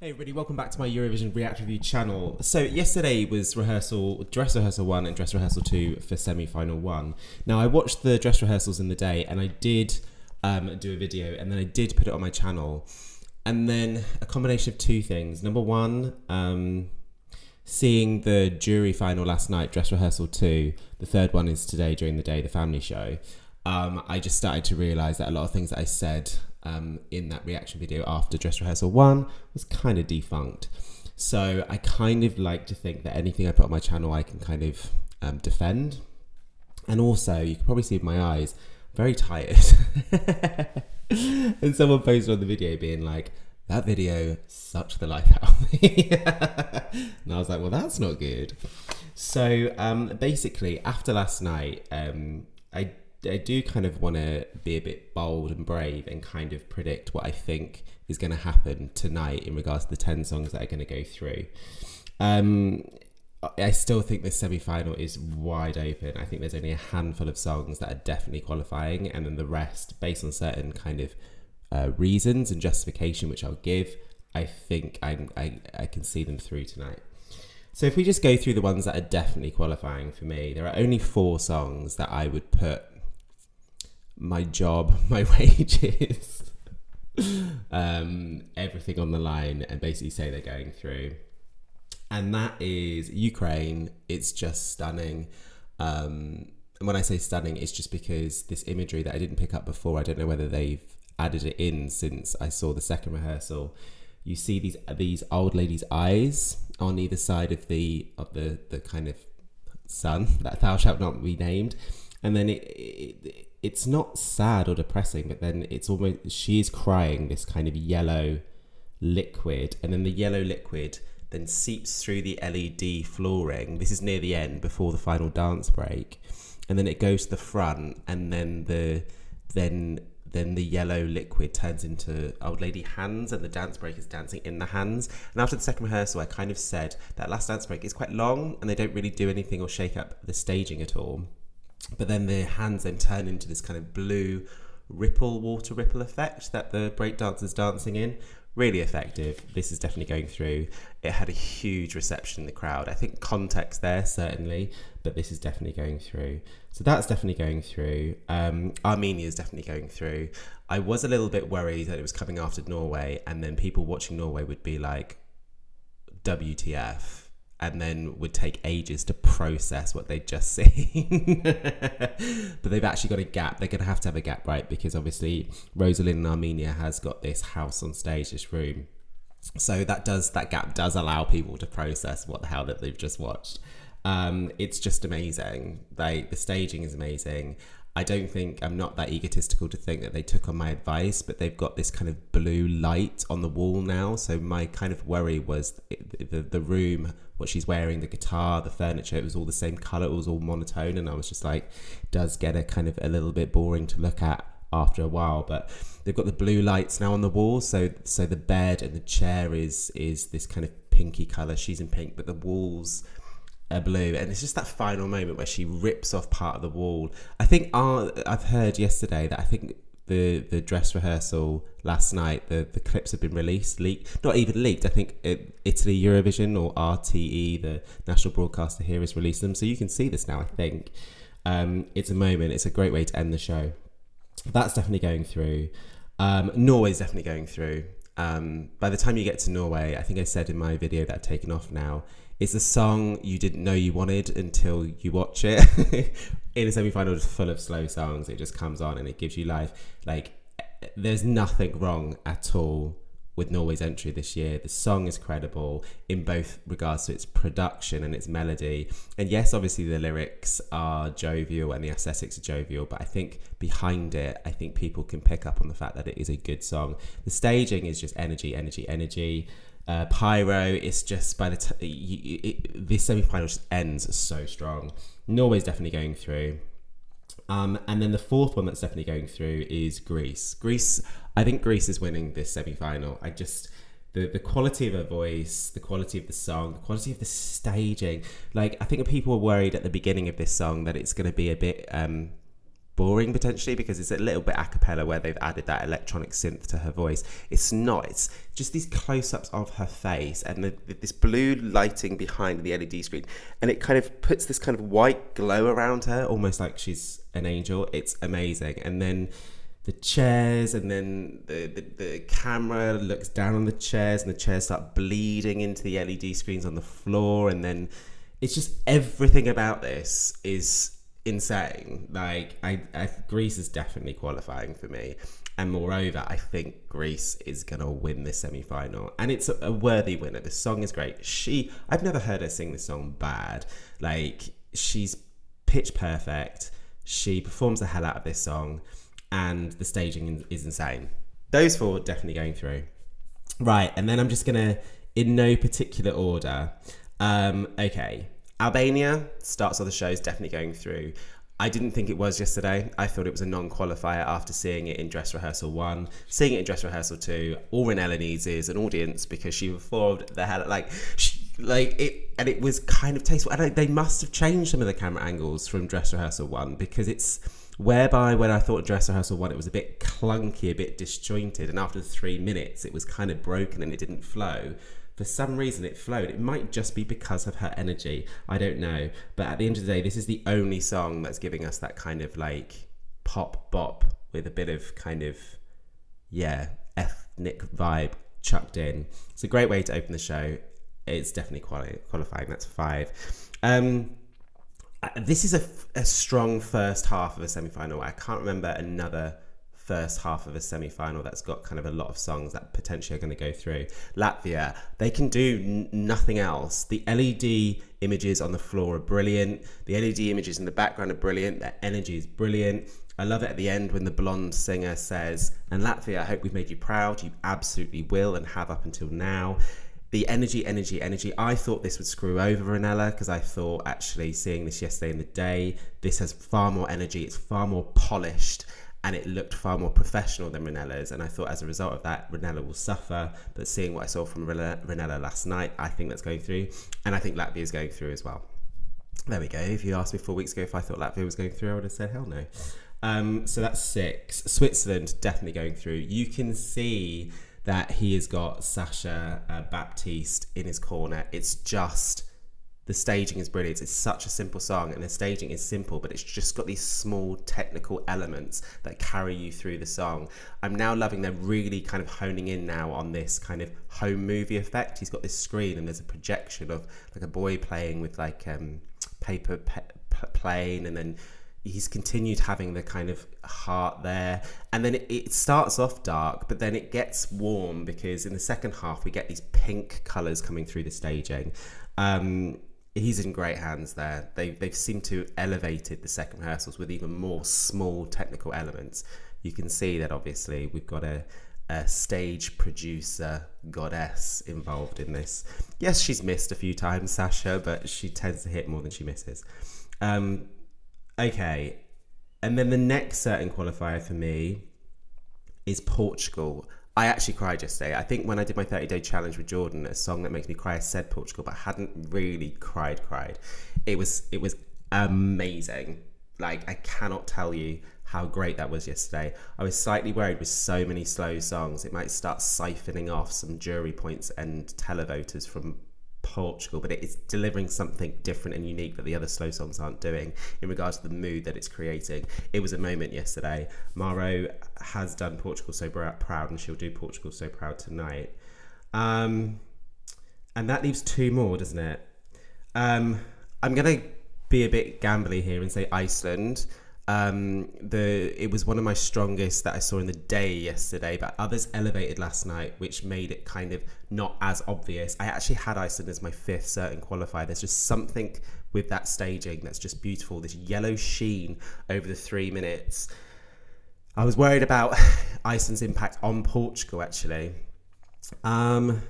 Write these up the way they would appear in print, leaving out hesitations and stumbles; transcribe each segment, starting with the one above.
Hey everybody, welcome back to my Eurovision React Review channel. So yesterday was dress rehearsal 1 and dress rehearsal 2 for semi-final 1. Now I watched the dress rehearsals in the day and I did do a video and then I did put it on my channel. And then a combination of two things. Number one, seeing the jury final last night, dress rehearsal 2, the third one is today during the day, the family show. I just started to realise that a lot of things that I said in that reaction video after dress rehearsal 1 was kind of defunct. So I kind of like to think that anything I put on my channel I can kind of defend. And also, you can probably see with my eyes, I'm very tired. And someone posted on the video being like, that video sucked the life out of me. And I was like, well, that's not good. So basically, after last night, I do kind of want to be a bit bold and brave and kind of predict what I think is going to happen tonight in regards to the 10 songs that are going to go through. I still think this semi-final is wide open. I think there's only a handful of songs that are definitely qualifying, and then the rest, based on certain kind of reasons and justification, which I'll give, I think I can see them through tonight. So if we just go through the ones that are definitely qualifying for me, there are only 4 songs that I would put my job, my wages, everything on the line and basically say they're going through. And that is Ukraine. It's just stunning. And when I say stunning, it's just because this imagery that I didn't pick up before, I don't know whether they've added it in since I saw the second rehearsal. You see these old ladies' eyes on either side of the kind of sun that thou shalt not be named. And then it's not sad or depressing, but then it's almost, she is crying this kind of yellow liquid, and then the yellow liquid then seeps through the LED flooring. This is near the end, before the final dance break, and then it goes to the front, and then the yellow liquid turns into old lady hands, and the dance break is dancing in the hands. And after the second rehearsal, I kind of said that last dance break is quite long, and they don't really do anything or shake up the staging at all. But then the hands then turn into this kind of blue water ripple effect that the breakdancer's dancing in. Really effective. This is definitely going through. It had a huge reception in the crowd. I think context there, certainly, but this is definitely going through. So that's definitely going through. Armenia is definitely going through. I was a little bit worried that it was coming after Norway, and then people watching Norway would be like, WTF? And then would take ages to process what they'd just seen. But they've actually got a gap. They're going to have a gap, right? Because obviously Rosalind in Armenia has got this house on stage, this room. So that gap does allow people to process what the hell that they've just watched. It's just amazing. The staging is amazing. I'm not that egotistical to think that they took on my advice, but they've got this kind of blue light on the wall now. So my kind of worry was the room, what she's wearing, the guitar, the furniture, it was all the same color, it was all monotone. And I was just like, does get a little bit boring to look at after a while. But they've got the blue lights now on the wall. So the bed and the chair is this kind of pinky color. She's in pink, but the walls are blue, and it's just that final moment where she rips off part of the wall. I think I've heard yesterday that I think the dress rehearsal last night, the clips have been leaked, not even leaked. I think Italy Eurovision or RTE, the national broadcaster here, has released them, so you can see this now. I think it's a moment. It's a great way to end the show. That's definitely going through. Norway's definitely going through. By the time you get to Norway, I think I said in my video that I've taken off now, it's a song you didn't know you wanted until you watch it. In a semi-final full of slow songs, it just comes on and it gives you life. Like, there's nothing wrong at all with Norway's entry this year. The song is credible in both regards to its production and its melody. And yes, obviously the lyrics are jovial and the aesthetics are jovial, but I think behind it, I think people can pick up on the fact that it is a good song. The staging is just energy, energy, energy. Pyro, it's just by the time this semi-final just ends so strong. Norway's definitely going through. And then the fourth one that's definitely going through is Greece. I think Greece is winning this semi-final. The quality of her voice, the quality of the song, the quality of the staging. Like, I think people were worried at the beginning of this song that it's going to be a bit boring potentially, because it's a little bit a cappella where they've added that electronic synth to her voice. It's not, it's just these close-ups of her face and this blue lighting behind the LED screen, and it kind of puts this kind of white glow around her, almost like she's an angel. It's amazing. And then the chairs, and then the camera looks down on the chairs, and the chairs start bleeding into the LED screens on the floor, and then it's just everything about this is insane. Like, I Greece is definitely qualifying for me, and moreover, I think Greece is gonna win this semi-final, and it's a worthy winner. The song is great. I've never heard her sing this song bad. Like, she's pitch perfect. She performs the hell out of this song, and the staging is insane. Those four definitely going through. Right, and then I'm just gonna, in no particular order, okay. Albania, starts of the show, is definitely going through. I didn't think it was yesterday. I thought it was a non-qualifier after seeing it in Dress Rehearsal 1, seeing it in Dress Rehearsal 2. All Ronela needs is an audience, because she performed the hell, and it was kind of tasteful. And they must have changed some of the camera angles from Dress Rehearsal 1, because it's whereby when I thought Dress Rehearsal 1, it was a bit clunky, a bit disjointed, and after 3 minutes, it was kind of broken and it didn't flow. For some reason it flowed. It might just be because of her energy. I don't know. But at the end of the day, this is the only song that's giving us that kind of like pop bop with a bit of kind of, ethnic vibe chucked in. It's a great way to open the show. It's definitely qualifying. That's 5. This is a strong first half of a semi-final. I can't remember another first half of a semi-final that's got kind of a lot of songs that potentially are going to go through. Latvia, they can do nothing else. The LED images on the floor are brilliant. The LED images in the background are brilliant. Their energy is brilliant. I love it at the end when the blonde singer says, "And Latvia, I hope we've made you proud. You absolutely will and have up until now." The energy. I thought this would screw over Ronela, because I thought, actually, seeing this yesterday in the day, this has far more energy. It's far more polished, and it looked far more professional than Ronela's, and I thought as a result of that, Ronela will suffer. But seeing what I saw from Ronela last night, I think that's going through, and I think Latvia is going through as well. There we go. If you asked me 4 weeks ago if I thought Latvia was going through, I would have said hell no. So that's 6. Switzerland, definitely going through. You can see that he has got Sasha Baptiste in his corner. It's just, the staging is brilliant. It's such a simple song, and the staging is simple, but it's just got these small technical elements that carry you through the song. I'm now loving they're really kind of honing in now on this kind of home movie effect. He's got this screen, and there's a projection of like a boy playing with like paper plane, and then he's continued having the kind of heart there, and then it starts off dark, but then it gets warm, because in the second half we get these pink colours coming through the staging. He's in great hands there. They've seemed to elevated the second rehearsals with even more small technical elements. You can see that obviously we've got a stage producer goddess involved in this. Yes, she's missed a few times, Sasha, but she tends to hit more than she misses. Okay, and then the next certain qualifier for me is Portugal. I actually cried yesterday. I think when I did my 30-day challenge with Jordan, a song that makes me cry, I said Portugal, but I hadn't really cried. It was amazing. Like, I cannot tell you how great that was yesterday. I was slightly worried with so many slow songs, it might start siphoning off some jury points and televoters from Portugal, but it's delivering something different and unique that the other slow songs aren't doing in regards to the mood that it's creating. It was a moment yesterday. Maro has done Portugal So Proud, and she'll do Portugal So Proud tonight. And that leaves 2 more, doesn't it? I'm going to be a bit gambly here and say Iceland. It was one of my strongest that I saw in the day yesterday, but others elevated last night, which made it kind of not as obvious. I actually had Iceland as my 5th certain qualifier. There's just something with that staging that's just beautiful, this yellow sheen over the 3 minutes. I was worried about Iceland's impact on Portugal, actually. I'm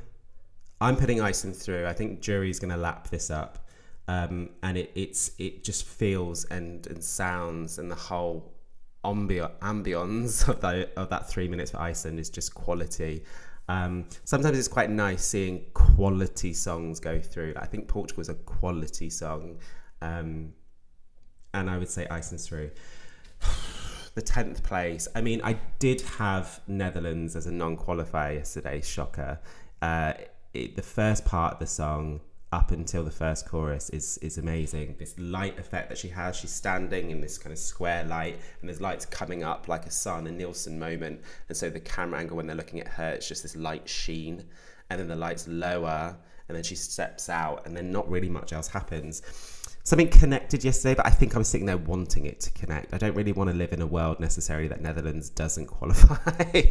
putting Iceland through. I think jury's going to lap this up. And it just feels and sounds, and the whole ambience of that 3 minutes for Iceland is just quality. Sometimes it's quite nice seeing quality songs go through. I think Portugal is a quality song, and I would say Iceland's through. the 10th place. I mean, I did have Netherlands as a non-qualifier yesterday, shocker. The first part of the song, up until the first chorus, is amazing. This light effect that she has, she's standing in this kind of square light, and there's lights coming up like a sun, a Nielsen moment, and so the camera angle when they're looking at her, it's just this light sheen, and then the lights lower, and then she steps out, and then not really much else happens. Something connected yesterday, but I think I was sitting there wanting it to connect. I don't really want to live in a world necessarily that Netherlands doesn't qualify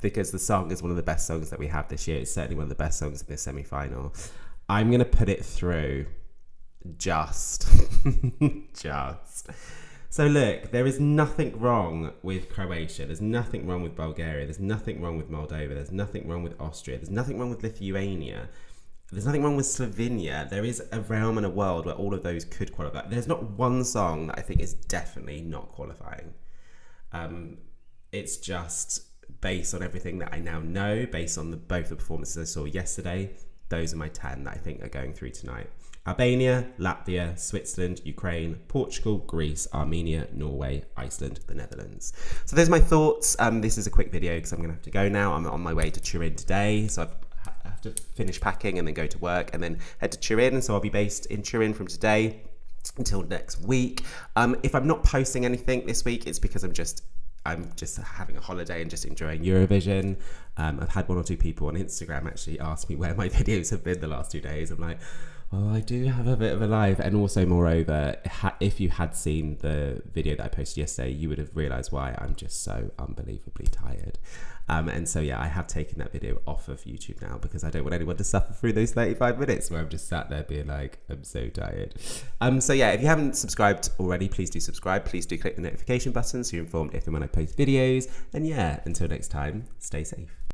because the song is one of the best songs that we have this year. It's certainly one of the best songs in this semi-final. I'm going to put it through just. So look, there is nothing wrong with Croatia. There's nothing wrong with Bulgaria. There's nothing wrong with Moldova. There's nothing wrong with Austria. There's nothing wrong with Lithuania. There's nothing wrong with Slovenia. There is a realm and a world where all of those could qualify. There's not one song that I think is definitely not qualifying. It's just based on everything that I now know, based on both the performances I saw yesterday. Those are my 10 that I think are going through tonight. Albania, Latvia, Switzerland, Ukraine, Portugal, Greece, Armenia, Norway, Iceland, the Netherlands. So there's my thoughts. This is a quick video because I'm going to have to go now. I'm on my way to Turin today, so I have to finish packing and then go to work and then head to Turin. And so I'll be based in Turin from today until next week. If I'm not posting anything this week, it's because I'm just having a holiday and just enjoying Eurovision. I've had one or two people on Instagram actually ask me where my videos have been the last 2 days. I'm like, well, I do have a bit of a life. And also, moreover, if you had seen the video that I posted yesterday, you would have realised why I'm just so unbelievably tired. And so, yeah, I have taken that video off of YouTube now because I don't want anyone to suffer through those 35 minutes where I'm just sat there being like, I'm so tired. So, yeah, if you haven't subscribed already, please do subscribe. Please do click the notification button so you're informed if and when I post videos. And, yeah, until next time, stay safe.